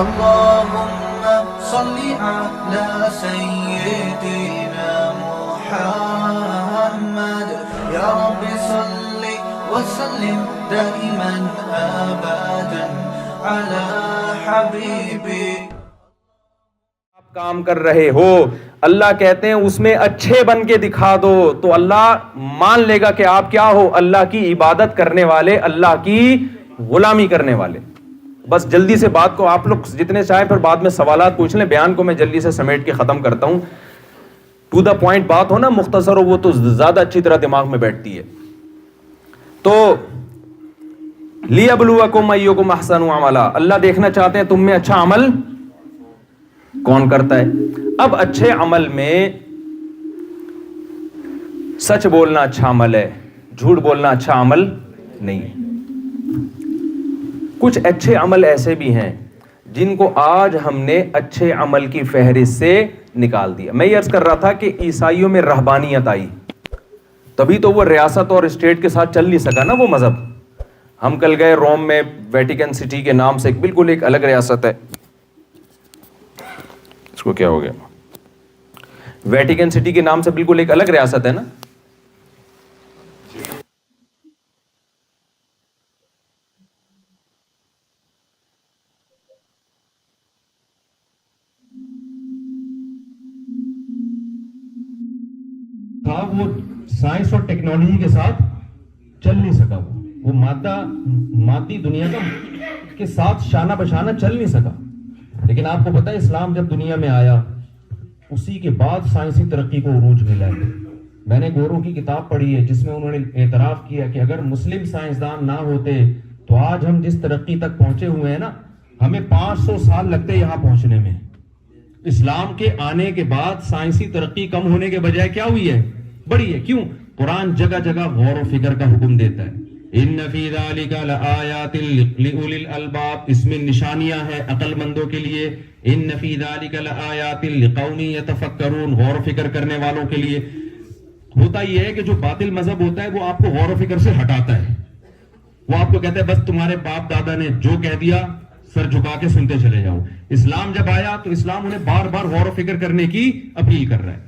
اللهم صل على سيدنا محمد يا رب صل وسلم دائما ابدا على حبيبي. آپ کام کر رہے ہو, اللہ کہتے ہیں اس میں اچھے بن کے دکھا دو تو اللہ مان لے گا کہ آپ کیا ہو, اللہ کی عبادت کرنے والے, اللہ کی غلامی کرنے والے. بس جلدی سے بات کو آپ لوگ جتنے چاہیں پھر بعد میں سوالات پوچھ لیں, بیان کو میں جلدی سے سمیٹ کے ختم کرتا ہوں. ٹو دا پوائنٹ بات ہو نا, مختصر ہو, وہ تو زیادہ اچھی طرح دماغ میں بیٹھتی ہے. تو لِيَبْلُوَكُمْ أَيُّكُمْ أَحْسَنُ عَمَلًا, اللہ دیکھنا چاہتے ہیں تم میں اچھا عمل کون کرتا ہے. اب اچھے عمل میں سچ بولنا اچھا عمل ہے, جھوٹ بولنا اچھا عمل نہیں ہے. کچھ اچھے عمل ایسے بھی ہیں جن کو آج ہم نے اچھے عمل کی فہرست سے نکال دیا. میں یہ عرض کر رہا تھا کہ عیسائیوں میں رہبانیت آئی, تبھی تو وہ ریاست اور اسٹیٹ کے ساتھ چل نہیں سکا نا وہ مذہب. ہم کل گئے روم میں, ویٹیکن سٹی کے نام سے بالکل ایک الگ ریاست ہے, اس کو کیا ہو گیا, ویٹیکن سٹی کے نام سے بالکل ایک الگ ریاست ہے نا. وہ سائنس اور ٹیکنالوجی کے ساتھ چل نہیں سکا, وہ مادی دنیا کے ساتھ شانہ بشانہ چل نہیں سکا. لیکن آپ کو پتا ہے اسلام جب دنیا میں آیا اسی کے بعد سائنسی ترقی کو عروج ملا ہے. میں نے گوروں کی کتاب پڑھی ہے جس میں انہوں نے اعتراف کیا کہ اگر مسلم سائنسدان نہ ہوتے تو آج ہم جس ترقی تک پہنچے ہوئے ہیں نا, ہمیں 500 سال لگتے یہاں پہنچنے میں. اسلام کے آنے کے بعد سائنسی ترقی کم ہونے کے بجائے کیا ہوئی ہے, بڑی ہے. کیوں؟ قرآن جگہ جگہ غور و فکر کا حکم دیتا ہے. ان فی ذالک لآیات لأولی الالباب, اس میں نشانیاں ہیں عقل مندوں کے لیے. ان فی ذالک لآیات لقوم یتفکرون, غور و فکر کرنے والوں کے لیے. ہوتا یہ ہے کہ جو باطل مذہب ہوتا ہے وہ آپ کو غور و فکر سے ہٹاتا ہے. وہ آپ کو کہتا ہے بس تمہارے باپ دادا نے جو کہہ دیا سر جھکا کے سنتے چلے جاؤ. اسلام جب آیا تو اسلام انہیں بار بار غور و فکر کرنے کی اپیل کر رہا ہے.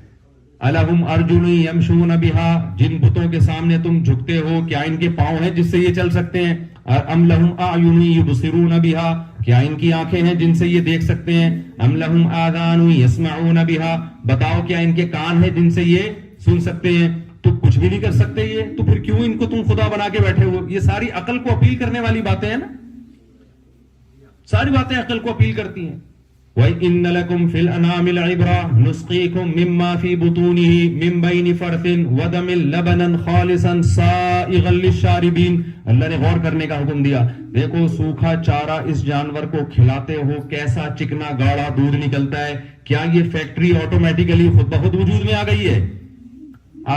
الہم ارجل یمشون بہا, جن بتوں کے سامنے تم جھکتے ہو کیا ان کے پاؤں ہیں جس سے یہ چل سکتے ہیں؟ ام لہم اعین یبصرون بہا, کیا ان کی آنکھیں ہیں جن سے یہ دیکھ سکتے ہیں؟ ام لہم آذان یسمعون بہا, بتاؤ کیا ان کے کان ہیں جن سے یہ سن سکتے ہیں؟ تو کچھ بھی نہیں کر سکتے یہ, تو پھر کیوں ان کو تم خدا بنا کے بیٹھے ہو؟ یہ ساری عقل کو اپیل کرنے والی باتیں ہیں نا, ساری باتیں عقل کو اپیل کرتی ہیں. وَإِنَّ لَكُمْ فِي الْأَنْعَامِ لَعِبْرَةً نُسْقِيكُم مِّمَّا فِي بُطُونِهِ مِن بَيْنِ فَرْثٍ وَدَمٍ لَبَنًا خَالِصًا سَائِغًا لِّلشَّارِبِينَ. اللہ نے غور کرنے کا حکم دیا. دیکھو سوکھا چارہ اس جانور کو کھلاتے ہو کیسا چکنا گاڑا دودھ نکلتا ہے. کیا یہ فیکٹری آٹومیٹیکلی خود بخود وجود میں آ گئی ہے؟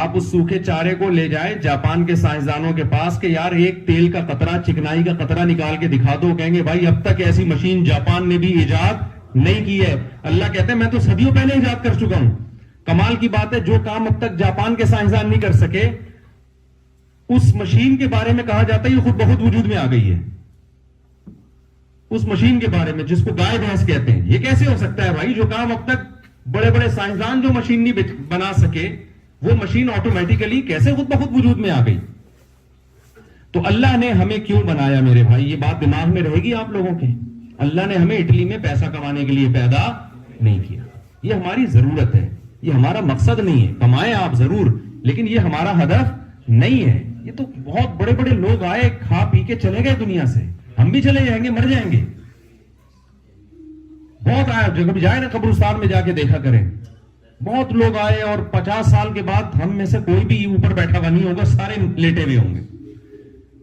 آپ اس سوکھے چارے کو لے جائے جاپان کے سائنسدانوں کے پاس کہ یار ایک تیل کا قطرہ, چکنائی کا قطرہ نکال کے دکھا دو, کہیں گے بھائی اب تک ایسی مشین جاپان نے بھی ایجاد نہیں کی ہے. اللہ کہتے ہیں میں تو صدیوں پہلے ایجاد کر چکا ہوں. کمال کی بات ہے جو کام اب تک جاپان کے سائنسدان نہیں کر سکے اس مشین کے بارے میں کہا جاتا ہے یہ خود بخود وجود میں آ گئی ہے. اس مشین کے بارے میں جس کو گائے بھینس کہتے ہیں, یہ کیسے ہو سکتا ہے بھائی؟ جو کام اب تک بڑے بڑے سائنسدان جو مشین نہیں بنا سکے وہ مشین آٹومیٹیکلی کیسے خود بخود وجود میں آ گئی؟ تو اللہ نے ہمیں کیوں بنایا میرے بھائی, یہ بات دماغ میں رہے گی آپ لوگوں کے. اللہ نے ہمیں اٹلی میں پیسہ کمانے کے لیے پیدا نہیں کیا. یہ ہماری ضرورت ہے, یہ ہمارا مقصد نہیں ہے. کمائیں آپ ضرور, لیکن یہ ہمارا ہدف نہیں ہے. یہ تو بہت بڑے بڑے لوگ آئے کھا پی کے چلے گئے دنیا سے, ہم بھی چلے جائیں گے, مر جائیں گے. بہت آئے, جب جائے نا قبرستان میں جا کے دیکھا کریں, بہت لوگ آئے اور 50 سال کے بعد ہم میں سے کوئی بھی اوپر بیٹھا ہوا نہیں ہوگا, سارے لیٹے ہوئے ہوں گے.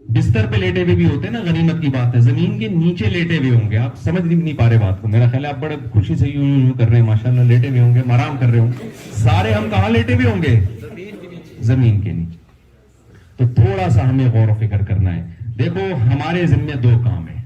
بستر پہ لیٹے ہوئے بھی ہوتے ہیں نا, غنیمت کی بات ہے, زمین کے نیچے لیٹے ہوئے ہوں گے. آپ سمجھ نہیں پا رہے بات کو, میرا خیال ہے آپ بڑے خوشی سے یوں کر رہے ہیں, ماشاءاللہ لیٹے ہوئے ہوں گے, آرام کر رہے ہوں گے. سارے ہم کہاں لیٹے ہوئے ہوں گے؟ زمین کے نیچے. تو تھوڑا سا ہمیں غور و فکر کرنا ہے. دیکھو ہمارے ذمہ 2 کام ہیں.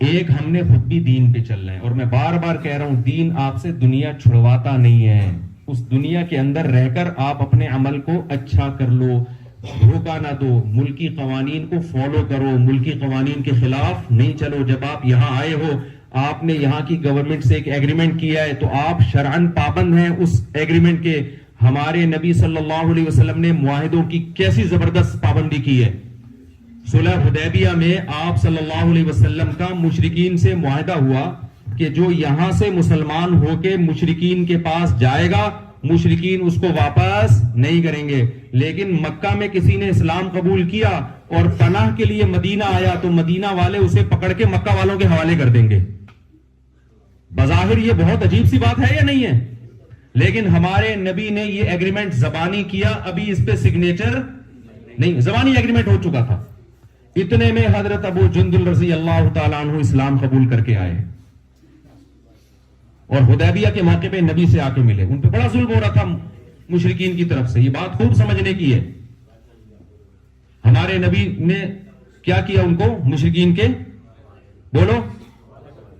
ایک, ہم نے خود بھی دین پہ چلنا ہے, اور میں بار بار کہہ رہا ہوں دین آپ سے دنیا چھڑواتا نہیں ہے. اس دنیا کے اندر رہ کر آپ اپنے عمل کو اچھا کر لو. دھوکہ نہ دو, ملکی قوانین کو فالو کرو, ملکی قوانین کے خلاف نہیں چلو. جب آپ یہاں آئے ہو, آپ نے یہاں کی گورنمنٹ سے ایک ایگریمنٹ کیا ہے تو آپ شرعاً پابند ہیں اس ایگریمنٹ کے. ہمارے نبی صلی اللہ علیہ وسلم نے معاہدوں کی کیسی زبردست پابندی کی ہے. صلح حدیبیہ میں آپ صلی اللہ علیہ وسلم کا مشرکین سے معاہدہ ہوا کہ جو یہاں سے مسلمان ہو کے مشرکین کے پاس جائے گا, مشرکین اس کو واپس نہیں کریں گے. لیکن مکہ میں کسی نے اسلام قبول کیا اور پناہ کے لیے مدینہ آیا تو مدینہ والے اسے پکڑ کے مکہ والوں کے حوالے کر دیں گے. بظاہر یہ بہت عجیب سی بات ہے یا نہیں ہے؟ لیکن ہمارے نبی نے یہ ایگریمنٹ زبانی کیا, ابھی اس پہ سگنیچر نہیں, زبانی ایگریمنٹ ہو چکا تھا. اتنے میں حضرت ابو جندل رضی اللہ تعالیٰ عنہ اسلام قبول کر کے آئے اور حدیبیہ کے موقع پہ نبی سے آ کے ملے. ان پہ بڑا ظلم ہو رہا تھا مشرکین کی طرف سے. یہ بات خوب سمجھنے کی ہے. ہمارے نبی نے کیا کیا, ان کو مشرکین کے بولو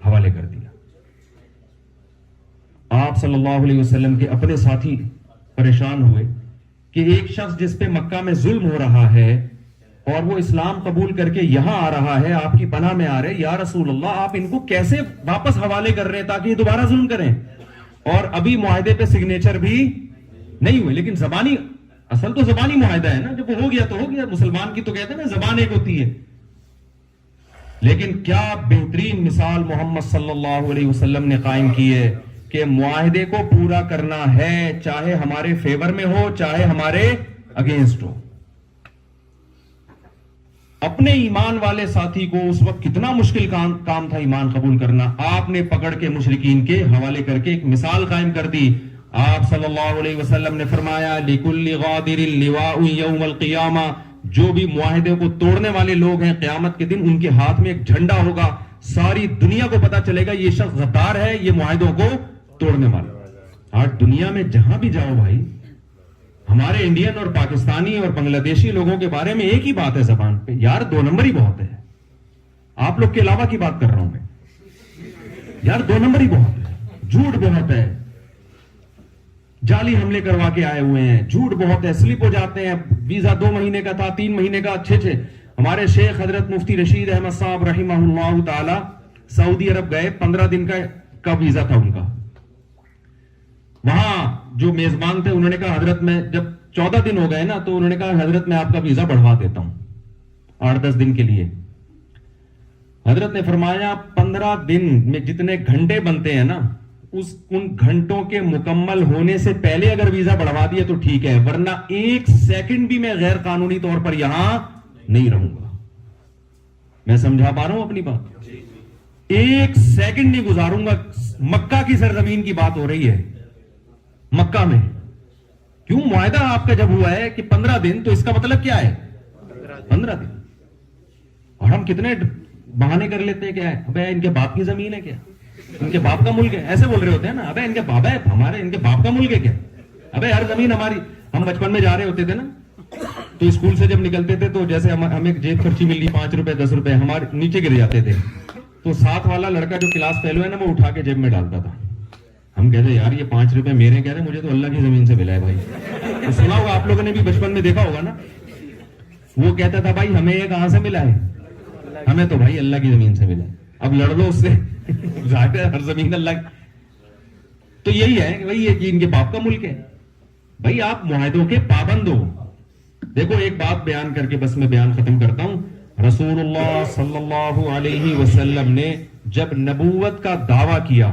حوالے کر دیا. آپ صلی اللہ علیہ وسلم کے اپنے ساتھی پریشان ہوئے کہ ایک شخص جس پہ مکہ میں ظلم ہو رہا ہے اور وہ اسلام قبول کر کے یہاں آ رہا ہے, آپ کی پناہ میں آ رہے, یا رسول اللہ آپ ان کو کیسے واپس حوالے کر رہے ہیں تاکہ یہ دوبارہ ظلم کریں؟ اور ابھی معاہدے پہ سگنیچر بھی نہیں ہوئے. لیکن زبانی, اصل تو زبانی معاہدہ ہے نا, جب ہو گیا تو ہو گیا. مسلمان کی تو کہتے ہیں نا زبان ایک ہوتی ہے. لیکن کیا بہترین مثال محمد صلی اللہ علیہ وسلم نے قائم کی ہے کہ معاہدے کو پورا کرنا ہے, چاہے ہمارے فیور میں ہو چاہے ہمارے اگینسٹ ہو. اپنے ایمان والے ساتھی کو اس وقت کتنا مشکل کام تھا ایمان قبول کرنا, آپ نے پکڑ کے مشرکین کے حوالے کر کے ایک مثال قائم کر دی. آپ صلی اللہ علیہ وسلم نے فرمایا لِكُلِّ غَادِرٍ لِوَاءٌ يَوْمَ الْقِيَامَةِ, جو بھی معاہدے کو توڑنے والے لوگ ہیں قیامت کے دن ان کے ہاتھ میں ایک جھنڈا ہوگا, ساری دنیا کو پتا چلے گا یہ شخص غدار ہے, یہ معاہدوں کو توڑنے والا. آج دنیا میں جہاں بھی جاؤ بھائی, ہمارے انڈین اور پاکستانی اور بنگلہ دیشی لوگوں کے بارے میں ایک ہی بات ہے زبان پہ, یار 2 نمبر ہی بہت ہے. آپ لوگ کے علاوہ کی بات کر رہا ہوں میں, یار 2 نمبر ہی بہت ہے, جھوٹ بہت ہے, جعلی حملے کروا کے آئے ہوئے ہیں, جھوٹ بہت ہے, سلپ ہو جاتے ہیں. ویزا 2 مہینے کا تھا, 3 مہینے کا, 6. ہمارے شیخ حضرت مفتی رشید احمد صاحب رحمہ اللہ تعالی سعودی عرب گئے, 15 دن کا ویزا تھا ان کا. وہاں جو میزبان تھے انہوں نے کہا حضرت میں, جب 14 دن ہو گئے نا تو انہوں نے کہا حضرت میں آپ کا ویزا بڑھوا دیتا ہوں 8-10 دن کے لیے. حضرت نے فرمایا 15 دن میں جتنے گھنٹے بنتے ہیں نا, ان گھنٹوں کے مکمل ہونے سے پہلے اگر ویزا بڑھوا دیے تو ٹھیک ہے, ورنہ 1 سیکنڈ بھی میں غیر قانونی طور پر یہاں نہیں رہوں گا. میں سمجھا پا رہا ہوں اپنی بات؟ 1 سیکنڈ نہیں گزاروں گا. مکہ کی سرزمین کی بات ہو رہی ہے, مکہ میں. کیوں؟ معاہدہ آپ کا جب ہوا ہے کہ 15 دن, تو اس کا مطلب کیا ہے 15 دن. اور ہم کتنے بہانے کر لیتے ہیں, کیا ہے ابے ان کے باپ کی زمین ہے, کیا ان کے باپ کا ملک ہے, ایسے بول رہے ہوتے ہیں نا, ابے ان کے بابا ہے ہمارے, ان کے باپ کا ملک ہے کیا, ابے ہر زمین ہماری. ہم بچپن میں جا رہے ہوتے تھے نا تو اسکول سے جب نکلتے تھے تو جیسے ہمیں جیب خرچی مل گئی 5 روپے 10 روپے, ہمارے نیچے گر جاتے تھے, تو ساتھ والا لڑکا جو کلاس فیلو ہے نا وہ اٹھا کے جیب میں ڈالتا تھا. ہم کہتے یار یہ 5 روپے میرے, کہہ رہے مجھے تو اللہ کی زمین سے ملا ہے بھائی. تو سنا ہوگا آپ لوگوں نے بھی بچپن میں دیکھا ہوگا نا, وہ کہتا تھا بھائی ہمیں یہ کہاں سے ملا ہے, ہمیں تو بھائی اللہ کی زمین سے ملا ہے. اب لڑ لو اس سے, ہر زمین اللہ. تو یہی ہے کہ بھائی یہ ان کے باپ کا ملک ہے. بھائی آپ معاہدوں کے پابند ہو. دیکھو ایک بات بیان کر کے بس میں بیان ختم کرتا ہوں. رسول اللہ صلی اللہ علیہ وسلم نے جب نبوت کا دعویٰ کیا,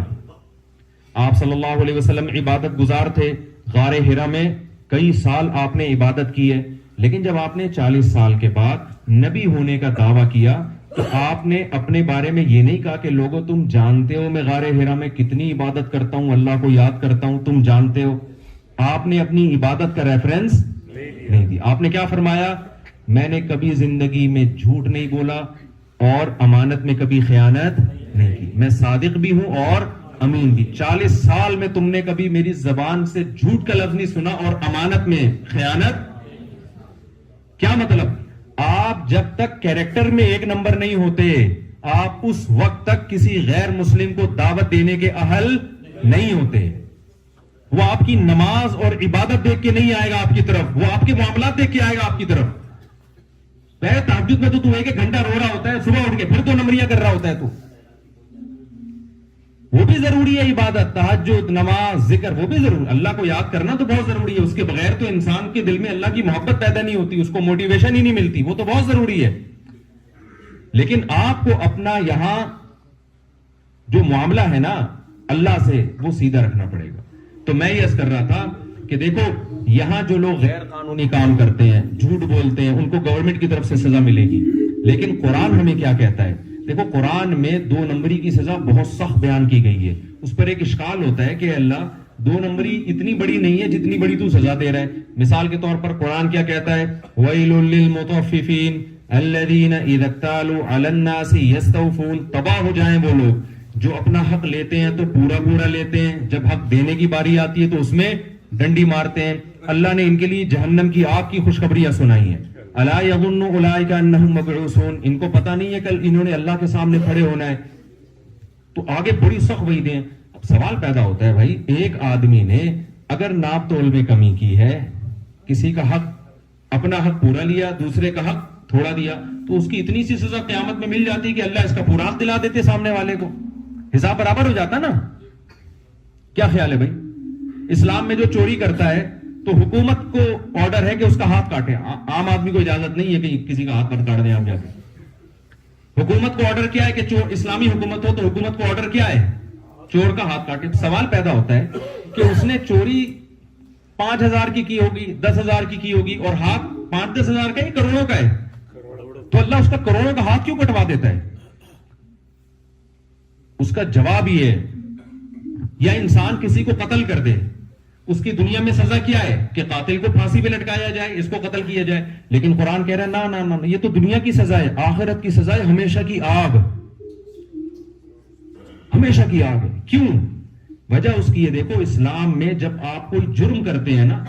آپ صلی اللہ علیہ وسلم عبادت گزار تھے, غار حرا میں کئی سال آپ نے عبادت کی ہے. لیکن جب آپ نے 40 سال کے بعد نبی ہونے کا دعویٰ کیا تو آپ نے اپنے بارے میں یہ نہیں کہا کہ لوگوں تم جانتے ہو میں غار حرا میں کتنی عبادت کرتا ہوں, اللہ کو یاد کرتا ہوں, تم جانتے ہو. آپ نے اپنی عبادت کا ریفرنس نہیں دی. آپ نے کیا فرمایا, میں نے کبھی زندگی میں جھوٹ نہیں بولا اور امانت میں کبھی خیانت نہیں کی, میں صادق بھی ہوں اور امین بھی. 40 سال میں تم نے کبھی میری زبان سے جھوٹ کا لفظ نہیں سنا اور امانت میں خیانت. کیا مطلب؟ آپ جب تک کیریکٹر میں 1 نمبر نہیں ہوتے, آپ اس وقت تک کسی غیر مسلم کو دعوت دینے کے اہل نہیں ہوتے. وہ آپ کی نماز اور عبادت دیکھ کے نہیں آئے گا آپ کی طرف، وہ آپ کے معاملات دیکھ کے آئے گا آپ کی طرف. پہلے تہجد میں تو ایک ایک گھنٹہ رو رہا ہوتا ہے، صبح اٹھ کے پھر 2 نمبریاں کر رہا ہوتا ہے. تو وہ بھی ضروری ہے، عبادت، تہجد، نماز، ذکر، وہ بھی ضروری. اللہ کو یاد کرنا تو بہت ضروری ہے، اس کے بغیر تو انسان کے دل میں اللہ کی محبت پیدا نہیں ہوتی، اس کو موٹیویشن ہی نہیں ملتی. وہ تو بہت ضروری ہے. لیکن آپ کو اپنا یہاں جو معاملہ ہے نا اللہ سے، وہ سیدھا رکھنا پڑے گا. تو میں یہ عرض کر رہا تھا کہ دیکھو یہاں جو لوگ غیر قانونی کام کرتے ہیں، جھوٹ بولتے ہیں، ان کو گورنمنٹ کی طرف سے سزا ملے گی. لیکن قرآن ہمیں کیا کہتا ہے؟ دیکھو قرآن میں 2 نمبری کی سزا بہت سخت بیان کی گئی ہے. اس پر ایک اشکال ہوتا ہے کہ اللہ 2 نمبری اتنی بڑی نہیں ہے جتنی بڑی تو سزا دے رہا ہے. مثال کے طور پر قرآن کیا کہتا ہے؟ وَيْلٌ لِّلْمُطَفِّفِينَ الَّذِينَ إِذَا اكْتَالُوا عَلَى النَّاسِ يَسْتَوْفُونَ. تباہ ہو جائیں وہ لوگ جو اپنا حق لیتے ہیں تو پورا لیتے ہیں، جب حق دینے کی باری آتی ہے تو اس میں ڈنڈی مارتے ہیں. اللہ نے ان کے لیے جہنم کی آگ کی خوشخبریاں سنائی ہیں. الا یظن اولئک انہم مبعوثون. ان کو پتہ نہیں ہے کل انہوں نے اللہ کے سامنے کھڑے ہونا ہے. تو آگے بڑی سخت وعیدیں. اب سوال پیدا ہوتا ہے بھائی، ایک آدمی نے اگر ناپ تول میں کمی کی ہے، کسی کا حق، اپنا حق پورا لیا، دوسرے کا حق تھوڑا دیا، تو اس کی اتنی سی سزا قیامت میں مل جاتی کہ اللہ اس کا پورا حق دلا دیتے سامنے والے کو، حساب برابر ہو جاتا نا. کیا خیال ہے بھائی؟ اسلام میں جو چوری کرتا ہے تو حکومت کو آرڈر ہے کہ اس کا ہاتھ کاٹے. عام آدمی کو اجازت نہیں ہے کہ کسی کا ہاتھ مت کاٹ دیں آپ جا کے. حکومت کو آرڈر کیا ہے کہ اسلامی حکومت ہو تو حکومت کو آرڈر کیا ہے؟ چور کا ہاتھ کاٹے. سوال پیدا ہوتا ہے کہ اس نے چوری 5,000 کی ہوگی، 10,000 کی ہوگی، اور ہاتھ 5-10 ہزار کا ہے، کروڑوں کا ہے، تو اللہ اس کا کروڑوں کا ہاتھ کیوں کٹوا دیتا ہے؟ اس کا جواب یہ ہے، یا انسان کسی کو قتل کر دے، اس کی دنیا میں سزا کیا ہے کہ قاتل کو پھانسی پہ لٹکایا جائے، اس کو قتل کیا جائے. لیکن قرآن کہہ رہا ہے نا نا نا، یہ تو دنیا کی سزا ہے، آخرت کی سزا ہے ہمیشہ کی آگ. ہمیشہ کی آگ ہے. کیوں؟ وجہ اس کی ہے، دیکھو اسلام میں جب آپ کوئی جرم کرتے ہیں نا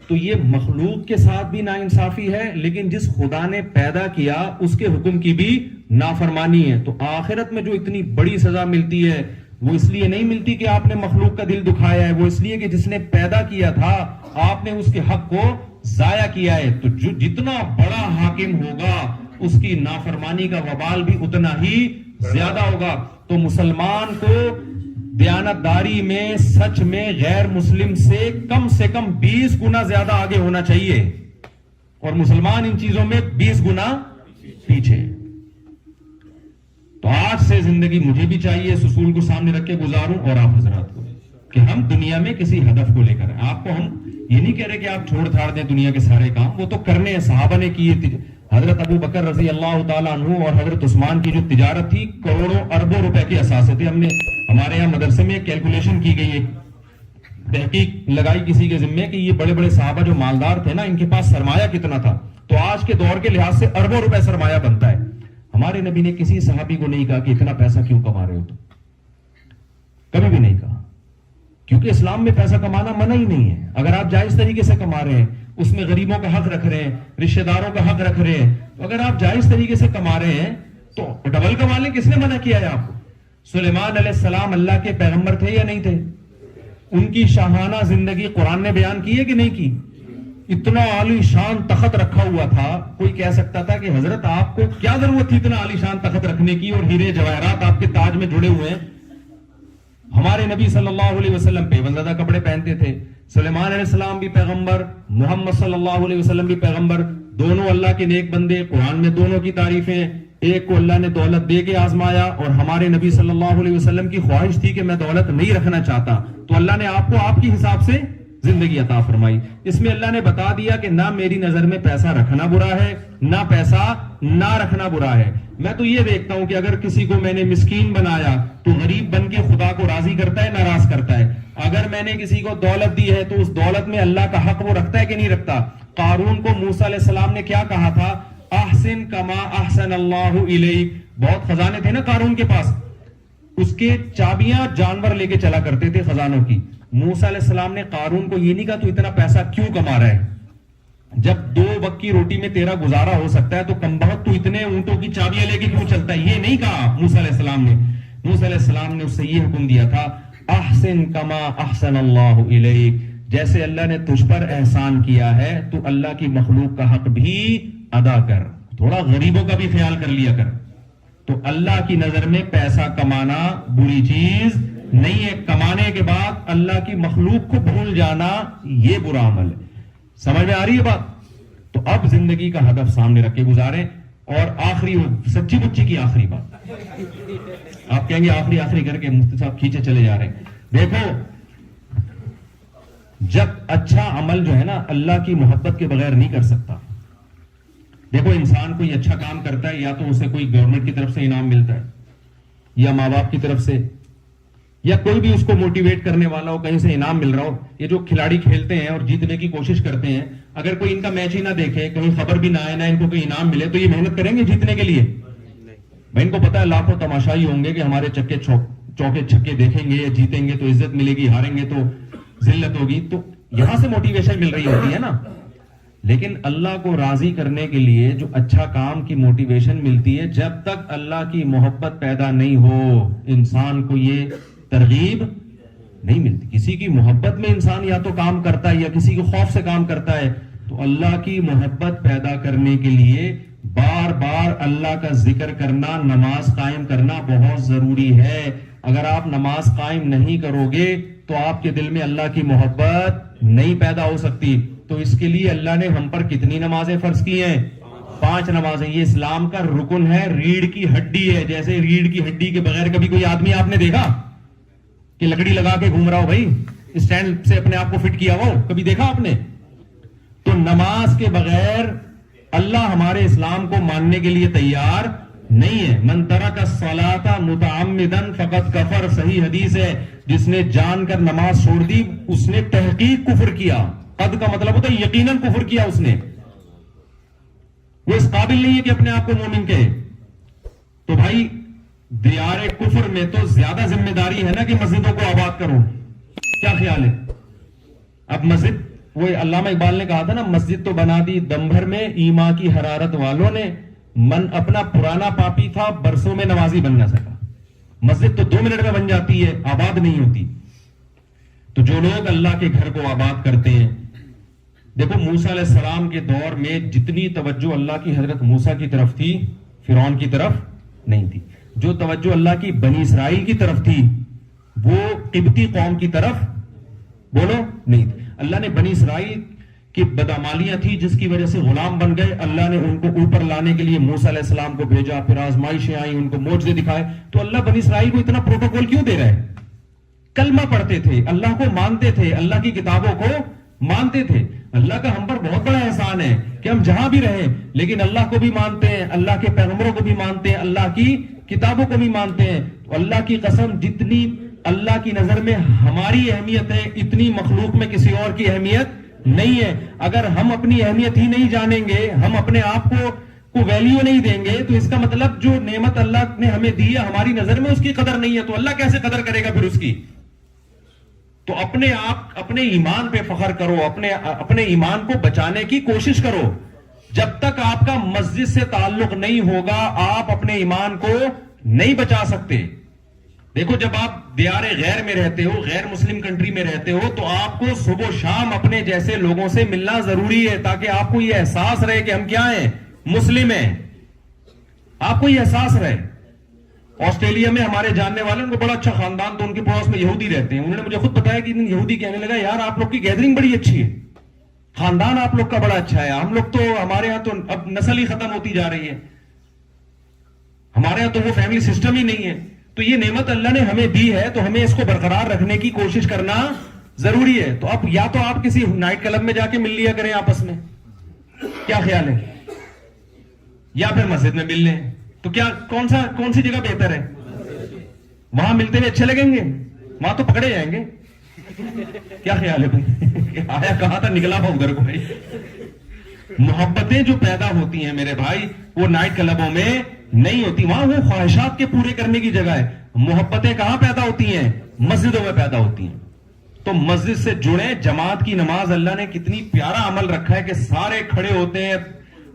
تو یہ مخلوق کے ساتھ بھی ناانصافی ہے، لیکن جس خدا نے پیدا کیا اس کے حکم کی بھی نافرمانی ہے. تو آخرت میں جو اتنی بڑی سزا ملتی ہے وہ اس لیے نہیں ملتی کہ آپ نے مخلوق کا دل دکھایا ہے، وہ اس لیے کہ جس نے پیدا کیا تھا آپ نے اس کے حق کو ضائع کیا ہے. تو جو جتنا بڑا حاکم ہوگا اس کی نافرمانی کا وبال بھی اتنا ہی زیادہ ہوگا. تو مسلمان کو دیانتداری میں، سچ میں غیر مسلم سے کم 20 گنا زیادہ آگے ہونا چاہیے، اور مسلمان ان چیزوں میں 20 گنا پیچھے. تو آج سے زندگی مجھے بھی چاہیے اس اصول کو سامنے رکھ کے گزاروں، اور آپ حضرات کو، کہ ہم دنیا میں کسی ہدف کو لے کر ہیں. آپ کو ہم یہ نہیں کہہ رہے کہ آپ چھوڑ چھاڑ دیں دنیا کے سارے کام، وہ تو کرنے ہیں، صحابہ نے کیے. حضرت ابو بکر رضی اللہ تعالیٰ عنہ اور حضرت عثمان کی جو تجارت تھی کروڑوں اربوں روپے کے اثاثے تھے. ہم نے ہمارے یہاں مدرسے میں کیلکولیشن کی گئی ہے، تحقیق لگائی کسی کے ذمے کہ یہ بڑے بڑے صحابہ جو مالدار تھے نا، ان کے پاس سرمایہ کتنا تھا. تو آج کے دور کے لحاظ سے اربوں روپے سرمایہ بنتا ہے. ہمارے نبی نے کسی صحابی کو نہیں کہا کہ اتنا پیسہ کیوں کما رہے ہو، تو کبھی بھی نہیں کہا، کیونکہ اسلام میں پیسہ کمانا منع ہی نہیں ہے. اگر آپ جائز طریقے سے کما رہے ہیں، اس میں غریبوں کا حق رکھ رہے ہیں، رشتہ داروں کا حق رکھ رہے ہیں، تو اگر آپ جائز طریقے سے کما رہے ہیں تو ڈبل کما لیں. کس نے منع کیا ہے آپ کو؟ سلیمان علیہ السلام اللہ کے پیغمبر تھے یا نہیں تھے؟ ان کی شاہانہ زندگی قرآن نے بیان کی ہے کہ نہیں کی؟ اتنا عالی شان تخت رکھا ہوا تھا، کوئی کہہ سکتا تھا کہ حضرت آپ کو کیا ضرورت تھی اتنا عالی شان تخت رکھنے کی، اور ہیرے جواہرات آپ کے تاج میں جڑے ہوئے ہیں. ہمارے نبی صلی اللہ علیہ وسلم پیوندہ کپڑے پہنتے تھے. سلیمان علیہ السلام بھی پیغمبر، محمد صلی اللہ علیہ وسلم بھی پیغمبر، دونوں اللہ کے نیک بندے. قرآن میں دونوں کی تعریفیں. ایک کو اللہ نے دولت دے کے آزمایا، اور ہمارے نبی صلی اللہ علیہ وسلم کی خواہش تھی کہ میں دولت نہیں رکھنا چاہتا، تو اللہ نے آپ کو آپ کی حساب سے زندگی عطا فرمائی. اس میں اللہ نے بتا دیا کہ نہ میری نظر میں پیسہ رکھنا برا ہے، نہ پیسہ نہ رکھنا برا ہے. میں تو یہ دیکھتا ہوں کہ اگر کسی کو میں نے مسکین بنایا تو غریب بن کے خدا کو راضی کرتا ہے، ناراض کرتا ہے. اگر میں نے کسی کو دولت دی ہے تو اس دولت میں اللہ کا حق وہ رکھتا ہے کہ نہیں رکھتا. قارون کو موسیٰ علیہ السلام نے کیا کہا تھا؟ احسن کما احسن اللہ الیک. بہت خزانے تھے نا قارون کے پاس، اس کے چابیاں جانور لے کے چلا کرتے تھے خزانوں کی. موسیٰ علیہ السلام نے قارون کو یہ نہیں کہا تو اتنا پیسہ کیوں کما رہا ہے، جب 2 وقت کی روٹی میں تیرا گزارا ہو سکتا ہے تو کم بخت تو اتنے اونٹوں کی چابیاں لے کے کیوں چلتا ہے. یہ نہیں کہا موسیٰ علیہ السلام نے. موسیٰ علیہ السلام نے اس سے یہ حکم دیا تھا احسن کما احسن اللہ الیک، جیسے اللہ نے تجھ پر احسان کیا ہے تو اللہ کی مخلوق کا حق بھی ادا کر، تھوڑا غریبوں کا بھی خیال کر لیا کر۔ تو اللہ کی نظر میں پیسہ کمانا بری چیز نہیں ہے، کمانے کے بعد اللہ کی مخلوق کو بھول جانا یہ برا عمل ہے۔ سمجھ میں آ رہی ہے بات؟ تو اب زندگی کا ہدف سامنے رکھ کے گزاریں۔ اور آخری سچی بچی کی آخری بات، آپ کہیں گے آخری کر کے مفتی صاحب کھینچے چلے جا رہے ہیں۔ دیکھو، جب اچھا عمل جو ہے نا اللہ کی محبت کے بغیر نہیں کر سکتا۔ دیکھو، انسان کوئی اچھا کام کرتا ہے یا تو اسے کوئی گورنمنٹ کی طرف سے انعام ملتا ہے یا ماں باپ کی طرف سے یا کوئی بھی اس کو موٹیویٹ کرنے والا ہو، کہیں سے انعام مل رہا ہو۔ یہ جو کھلاڑی کھیلتے ہیں اور جیتنے کی کوشش کرتے ہیں، اگر کوئی ان کا میچ ہی نہ دیکھے، کہیں خبر بھی نہ آئے، نہ ان کو کوئی انعام ملے، تو یہ محنت کریں گے جیتنے کے لیے؟ بھائی ان کو پتا ہے لاکھوں تماشائی ہوں گے کہ ہمارے چوکے چھکے دیکھیں گے، جیتیں گے تو عزت ملے گی، ہاریں گے تو ذلت ہوگی، تو یہاں سے موٹیویشن مل رہی ہوتی ہے نا۔ لیکن اللہ کو راضی کرنے کے لیے جو اچھا کام کی موٹیویشن ملتی ہے، جب تک اللہ کی محبت پیدا نہیں ہو انسان کو یہ ترغیب نہیں ملتی۔ کسی کی محبت میں انسان یا تو کام کرتا ہے یا کسی کے خوف سے کام کرتا ہے۔ تو اللہ کی محبت پیدا کرنے کے لیے بار بار اللہ کا ذکر کرنا، نماز قائم کرنا بہت ضروری ہے۔ اگر آپ نماز قائم نہیں کرو گے تو آپ کے دل میں اللہ کی محبت نہیں پیدا ہو سکتی۔ تو اس کے لیے اللہ نے ہم پر کتنی نمازیں فرض کی ہیں؟ 5 نمازیں۔ یہ اسلام کا رکن ہے، ریڑھ کی ہڈی ہے۔ جیسے ریڑھ کی ہڈی کے بغیر کبھی کوئی آدمی آپ نے دیکھا کہ لکڑی لگا کے گھوم رہا ہو، بھائی اسٹینڈ سے اپنے آپ کو فٹ کیا ہو، کبھی دیکھا آپ نے؟ تو نماز کے بغیر اللہ ہمارے اسلام کو ماننے کے لیے تیار نہیں ہے۔ من ترک الصلاۃ متعمدا فقد کفر، صحیح حدیث ہے۔ جس نے جان کر نماز چھوڑ دی اس نے تحقیق کفر کیا۔ قد کا مطلب ہوتا ہے یقیناً کفر کیا اس نے، وہ اس قابل نہیں ہے کہ اپنے آپ کو مومن کہے۔ تو بھائی دیار کفر میں تو زیادہ ذمہ داری ہے نا کہ مسجدوں کو آباد کرو۔ کیا خیال ہے؟ اب مسجد، وہ علامہ اقبال نے کہا تھا نا، مسجد تو بنا دی دم بھر میں ایما کی حرارت والوں نے، من اپنا پرانا پاپی تھا برسوں میں نمازی بن نہ سکا۔ مسجد تو 2 منٹ میں بن جاتی ہے، آباد نہیں ہوتی۔ تو جو لوگ اللہ کے گھر کو آباد کرتے ہیں، دیکھو موسیٰ علیہ السلام کے دور میں جتنی توجہ اللہ کی حضرت موسیٰ کی طرف تھی، فرعون کی طرف نہیں تھی۔ جو توجہ اللہ کی بنی اسرائیل کی طرف تھی وہ قبطی قوم کی طرف بولو نہیں تھی۔ اللہ نے بنی اسرائیل کی بدعمالیاں تھی جس کی وجہ سے غلام بن گئے، اللہ نے ان کو اوپر لانے کے لیے موسیٰ علیہ السلام کو بھیجا، پھر آزمائشیں آئیں، ان کو معجزے دکھائے۔ تو اللہ بنی اسرائیل کو اتنا پروٹوکول کیوں دے رہا ہے؟ کلمہ پڑھتے تھے، اللہ کو مانتے تھے، اللہ کی کتابوں کو مانتے تھے۔ اللہ کا ہم پر بہت بڑا احسان ہے کہ ہم جہاں بھی رہیں لیکن اللہ کو بھی مانتے ہیں، اللہ کے پیغمبروں کو بھی مانتے ہیں، اللہ کی کتابوں کو بھی مانتے ہیں۔ تو اللہ کی قسم، جتنی اللہ کی نظر میں ہماری اہمیت ہے اتنی مخلوق میں کسی اور کی اہمیت نہیں ہے۔ اگر ہم اپنی اہمیت ہی نہیں جانیں گے، ہم اپنے آپ کو ویلیو نہیں دیں گے، تو اس کا مطلب جو نعمت اللہ نے ہمیں دی ہے ہماری نظر میں اس کی قدر نہیں ہے، تو اللہ کیسے قدر کرے گا پھر اس کی؟ تو اپنے ایمان پہ فخر کرو، اپنے ایمان کو بچانے کی کوشش کرو۔ جب تک آپ کا مسجد سے تعلق نہیں ہوگا آپ اپنے ایمان کو نہیں بچا سکتے۔ دیکھو جب آپ دیار غیر میں رہتے ہو، غیر مسلم کنٹری میں رہتے ہو، تو آپ کو صبح و شام اپنے جیسے لوگوں سے ملنا ضروری ہے تاکہ آپ کو یہ احساس رہے کہ ہم کیا ہیں، مسلم ہیں۔ آپ کو یہ احساس رہے۔ آسٹریلیا میں ہمارے جاننے والے، ان کو بڑا اچھا خاندان، تو ان کے پڑوس میں یہودی رہتے ہیں۔ انہوں نے مجھے خود بتایا کہ یہودی کہنے لگا یار آپ لوگ کی گیدرنگ بڑی اچھی ہے، خاندان آپ لوگ کا بڑا اچھا ہے، ہم لوگ تو ہمارے ہاں تو اب نسل ہی ختم ہوتی جا رہی ہے، ہمارے ہاں تو وہ فیملی سسٹم ہی نہیں ہے۔ تو یہ نعمت اللہ نے ہمیں دی ہے تو ہمیں اس کو برقرار رکھنے کی کوشش کرنا ضروری ہے۔ تو اب یا تو آپ کسی نائٹ کلب میں جا کے مل لیا کریں آپس میں، کیا خیال ہے، یا پھر مسجد میں مل لیں، تو کیا کون سی جگہ بہتر ہے؟ وہاں ملتے ہوئے اچھے لگیں گے، وہاں تو پکڑے جائیں گے، کیا خیال ہے بھائی؟ آیا کہاں تھا نکلا ہوا ادھر کو بھائی۔ محبتیں جو پیدا ہوتی ہیں میرے بھائی وہ نائٹ کلبوں میں نہیں ہوتی، وہاں وہ خواہشات کے پورے کرنے کی جگہ ہے۔ محبتیں کہاں پیدا ہوتی ہیں؟ مسجدوں میں پیدا ہوتی ہیں۔ تو مسجد سے جڑے، جماعت کی نماز اللہ نے کتنی پیارا عمل رکھا ہے کہ سارے کھڑے ہوتے ہیں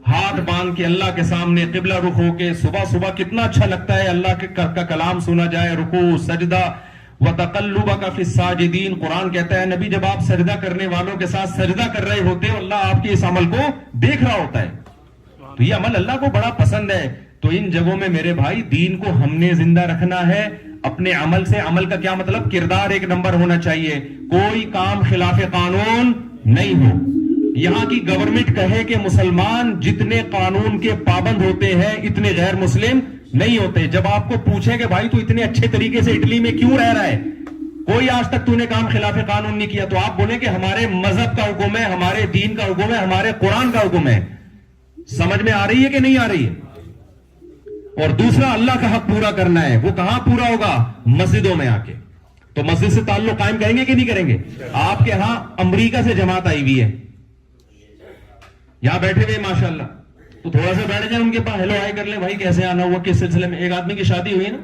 ہاتھ باندھ کے اللہ کے سامنے قبلہ رخ ہو کے، صبح صبح کتنا اچھا لگتا ہے اللہ کا کلام سنا جائے، رکوع سجدہ، وَتَقَلُّبَكَ فِي السَّاجِدِينَ، قرآن کہتا ہے نبی جب آپ سجدہ کرنے والوں کے ساتھ سجدہ کر رہے ہوتے ہو اللہ آپ کے اس عمل کو دیکھ رہا ہوتا ہے. تو یہ عمل اللہ کو بڑا پسند ہے. تو ان جگہوں میں میرے بھائی دین کو ہم نے زندہ رکھنا ہے اپنے عمل سے. عمل کا کیا مطلب؟ کردار ایک نمبر ہونا چاہیے، کوئی کام خلاف قانون نہیں ہو. یہاں کی گورنمنٹ کہے کہ مسلمان جتنے قانون کے پابند ہوتے ہیں اتنے غیر مسلم نہیں ہوتے. جب آپ کو پوچھے کہ بھائی تو اتنے اچھے طریقے سے اٹلی میں کیوں رہ رہا ہے، کوئی آج تک تو نے کام خلاف قانون نہیں کیا، تو آپ بولیں کہ ہمارے مذہب کا حکم ہے، ہمارے دین کا حکم ہے، ہمارے قرآن کا حکم ہے. سمجھ میں آ رہی ہے کہ نہیں آ رہی ہے؟ اور دوسرا اللہ کا حق پورا کرنا ہے. وہ کہاں پورا ہوگا؟ مسجدوں میں آ کے. تو مسجد سے تعلق قائم کریں گے کہ نہیں کریں گے؟ آپ کے ہاں امریکہ سے جماعت آئی ہوئی ہے، یہاں بیٹھے ہوئے ماشاءاللہ، تو تھوڑا سا بیٹھ جائیں ان کے پاس، ہیلو ہائی کر لیں، بھائی کیسے آنا ہوا، کس سلسلے میں. ایک آدمی کی شادی ہوئی نا،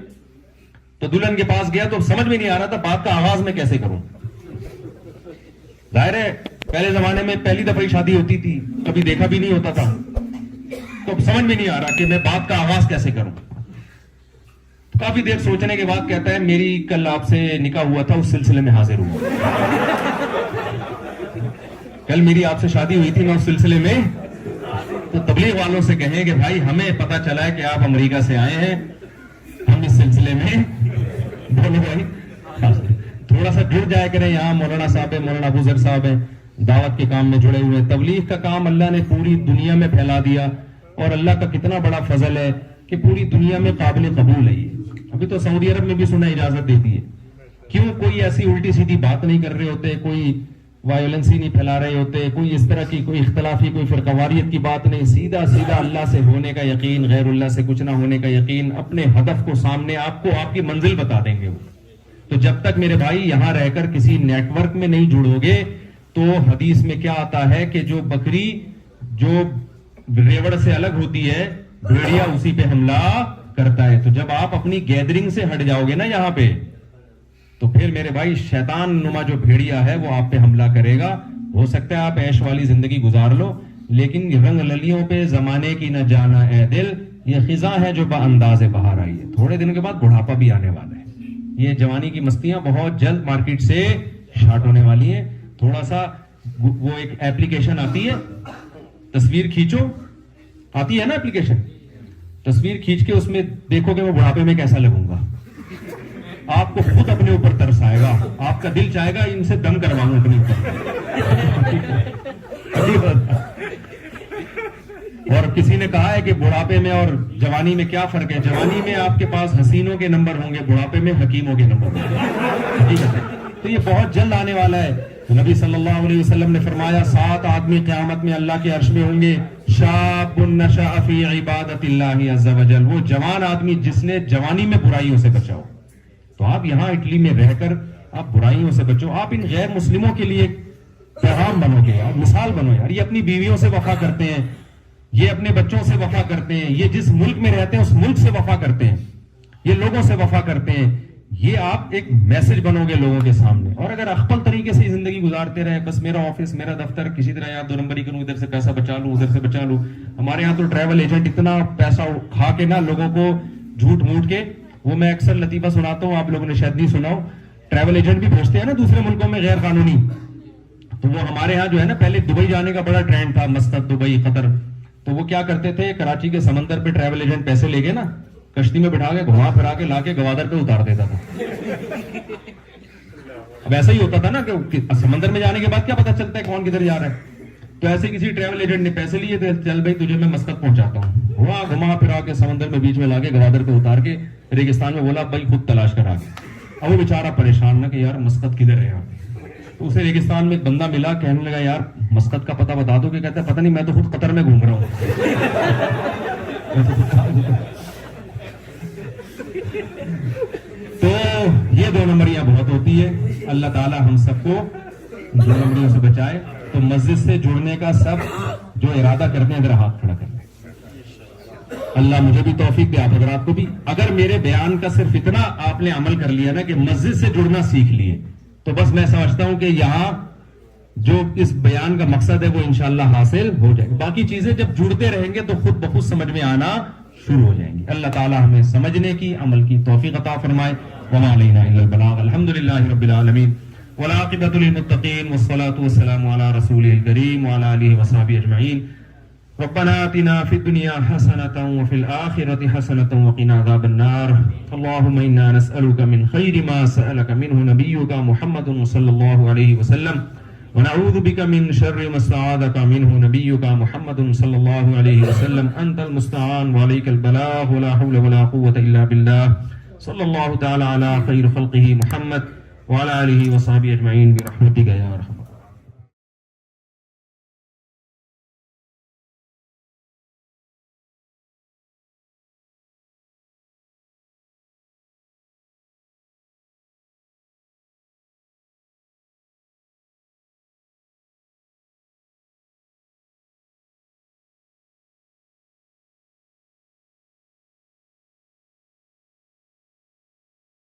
تو دلہن کے پاس گیا تو سمجھ میں نہیں آ رہا تھا بات کا آغاز میں کیسے کروں. ظاہر ہے پہلے زمانے میں پہلی دفعہ ہی شادی ہوتی تھی، کبھی دیکھا بھی نہیں ہوتا تھا، تو سمجھ میں نہیں آ رہا کہ میں بات کا آغاز کیسے کروں. کافی دیر سوچنے کے بعد کہتا ہے میری کل آپ سے نکاح ہوا تھا، اس سلسلے میں حاضر ہوا. کل میری آپ سے شادی ہوئی تھی، میں اس سلسلے میں. تو تبلیغ والوں سے کہیں کہ بھائی ہمیں پتا چلا ہے کہ آپ امریکہ سے آئے ہیں، ہم اس سلسلے میں بولو بھائی تھوڑا سا جڑ جایا کریں. یہاں مولانا صاحب ہیں، مولانا ابو ذر صاحب ہیں، دعوت کے کام میں جڑے ہوئے. تبلیغ کا کام اللہ نے پوری دنیا میں پھیلا دیا، اور اللہ کا کتنا بڑا فضل ہے کہ پوری دنیا میں قابل قبول ہے. یہ ابھی تو سعودی عرب میں بھی سنا اجازت دیتی ہے. کیوں؟ کوئی ایسی الٹی سیدھی بات نہیں کر رہے ہوتے، کوئی وائلنس ہی نہیں پھیلا رہے ہوتے، کوئی اس طرح کی کوئی اختلافی کوئی فرقواریت کی بات نہیں. سیدھا سیدھا اللہ سے ہونے کا یقین، غیر اللہ سے کچھ نہ ہونے کا یقین، اپنے ہدف کو سامنے، آپ کو آپ کی منزل بتا دیں گے وہ. تو جب تک میرے بھائی یہاں رہ کر کسی نیٹ ورک میں نہیں جڑو گے، تو حدیث میں کیا آتا ہے کہ جو بکری جو ریوڑ سے الگ ہوتی ہے، بھیڑیا اسی پہ حملہ کرتا ہے. تو جب آپ اپنی گیدرنگ سے ہٹ جاؤ گے نا یہاں پہ، تو پھر میرے بھائی شیطان نما جو بھیڑیا ہے وہ آپ پہ حملہ کرے گا. ہو سکتا ہے آپ عیش والی زندگی گزار لو، لیکن رنگ للیوں پہ زمانے کی نہ جانا اے دل، یہ خزاں ہے جو با انداز بہار آئی ہے. تھوڑے دن کے بعد بڑھاپا بھی آنے والا ہے. یہ جوانی کی مستیاں بہت جلد مارکیٹ سے شارٹ ہونے والی ہیں. تھوڑا سا وہ ایک ایپلیکیشن آتی ہے، تصویر کھینچو، آتی ہے نا ایپلیکیشن، تصویر کھینچ کے اس میں دیکھو کہ میں بڑھاپے میں کیسا لگوں گا. آپ کو خود اپنے اوپر ترس آئے گا، آپ کا دل چاہے گا ان سے دم کرواؤں اپنے اوپر. اور کسی نے کہا ہے کہ بڑھاپے میں اور جوانی میں کیا فرق ہے؟ جوانی میں آپ کے پاس حسینوں کے نمبر ہوں گے، بڑھاپے میں حکیموں کے نمبر ہوں گے. تو یہ بہت جلد آنے والا ہے. نبی صلی اللہ علیہ وسلم نے فرمایا 7 آدمی قیامت میں اللہ کے عرش میں ہوں گے. شاب نشأ فی عبادت اللہ عز وجل، وہ جوان آدمی جس نے جوانی میں برائیوں سے بچاؤ. تو آپ یہاں اٹلی میں رہ کر آپ برائیوں سے بچو. آپ ان غیر مسلموں کے لیے پیغام بنو گے یار، مثال بنو یار. یہ اپنی بیویوں سے وفا کرتے ہیں، یہ اپنے بچوں سے وفا کرتے ہیں، یہ جس ملک میں رہتے ہیں اس ملک سے وفا کرتے ہیں، یہ لوگوں سے وفا کرتے ہیں. یہ آپ ایک میسج بنو گے لوگوں کے سامنے. اور اگر اخپل طریقے سے زندگی گزارتے رہے، بس میرا آفس میرا دفتر کسی طرح یار 2 نمبری کروں، ادھر سے پیسہ بچا لوں ادھر سے بچا لوں. ہمارے یہاں تو ٹریول ایجنٹ اتنا پیسہ کھا کے نا لوگوں کو جھوٹ موٹ کے، وہ میں اکثر لطیفہ سناتا ہوں، آپ لوگوں نے شاید نہیں سنا ہو. ٹریول ایجنٹ بھی بھیجتے ہیں نا دوسرے ملکوں میں غیر قانونی. تو وہ ہمارے ہاں جو ہے نا پہلے دبئی جانے کا بڑا ٹرینڈ تھا، مسقط، دبئی، قطر. تو وہ کیا کرتے تھے، کراچی کے سمندر پہ ٹریول ایجنٹ پیسے لے کے نا کشتی میں بٹھا کے گھما پھرا کے لا کے گوادر پہ اتار دیتا تھا. اب ایسا ہی ہوتا تھا نا کہ سمندر میں جانے کے بعد کیا پتا چلتا ہے کون کدھر جا رہا ہے. تو ایسے کسی ٹریول ایجنٹ نے پیسے لیے تھے، چل بھائی تجھے میں مسقط پہنچاتا ہوں، وہاں گھما پھرا کے سمندر میں بیچ میں لا کے گوادر پہ اتار کے ریگستان میں بولا بھائی خود تلاش کرا کے. اب وہ بیچارہ پریشان نہ کہ یار مسقط کدھر ہے. تو اسے ریگستان میں ایک بندہ ملا، کہنے لگا یار مسقط کا پتہ بتا دو. کہ کہتا ہے پتہ نہیں، میں تو خود قطر میں گھوم رہا ہوں. تو یہ 2 نمبریاں بہت ہوتی ہے. اللہ تعالی ہم سب کو 2 نمبریوں سے بچائے. تو مسجد سے جڑنے کا سب جو ارادہ کرتے ہیں ذرا ہاتھ کھڑا کر لیں. اللہ مجھے بھی توفیق دے، آپ حضرات کو بھی. اگر میرے بیان کا صرف اتنا آپ نے عمل کر لیا نا کہ مسجد سے جڑنا سیکھ لیے، تو بس میں سمجھتا ہوں کہ یہاں جو اس بیان کا مقصد ہے وہ انشاءاللہ حاصل ہو جائے گا. باقی چیزیں جب جڑتے رہیں گے تو خود بخود سمجھ میں آنا شروع ہو جائیں گی. اللہ تعالی ہمیں سمجھنے کی، عمل کی توفیق عطا فرمائے. وما علینا الا البلاغ. الحمدللہ رب العالمین والعاقبۃ للمتقین والصلاة والسلام علی رسولہ الکریم وعلی آلہ وصحبہ اجمعین. ربنا آتنا في الدنيا حسنة وفي الآخرة حسنة وقنا عذاب النار. اللهم إنا نسألك من خير ما سألك منه نبيك محمد صلى الله عليه وسلم ونعوذ بك من شر ما استعاذك منه نبيك محمد صلى الله عليه وسلم. أنت المستعان وعليك البلاغ ولا حول ولا قوة إلا بالله. صلى الله تعالى على خير خلقه محمد وعلى آله وصحبه أجمعين برحمتك يا أرحم